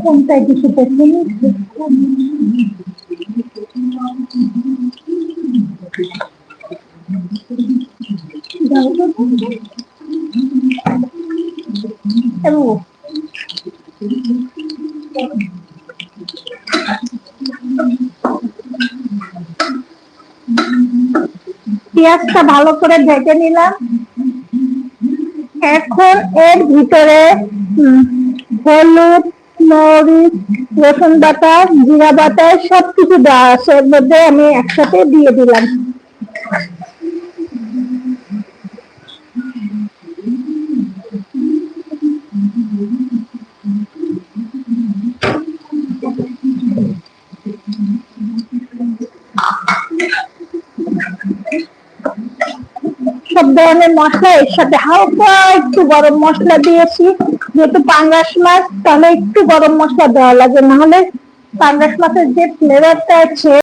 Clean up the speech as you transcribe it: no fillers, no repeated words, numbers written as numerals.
কোনটায় কিছু করতে পেঁয়াজটা ভালো করে ভেজে নিলাম। এখন এর ভিতরে হলুদ, মরিচ, রসুন বাটা, জিরা বাটা সবকিছু দেওয়া আছে, এর মধ্যে আমি একসাথে দিয়ে দিলাম। সব ধরনের মশলা এর সাথে হালকা একটু গরম মশলা দিয়েছি, যেহেতু পাঙ্গাস মাছ তাহলে একটু গরম মশলা দেওয়া লাগে, নাহলে পাঙ্গাস মাছের যে ফ্লেভারটা আছে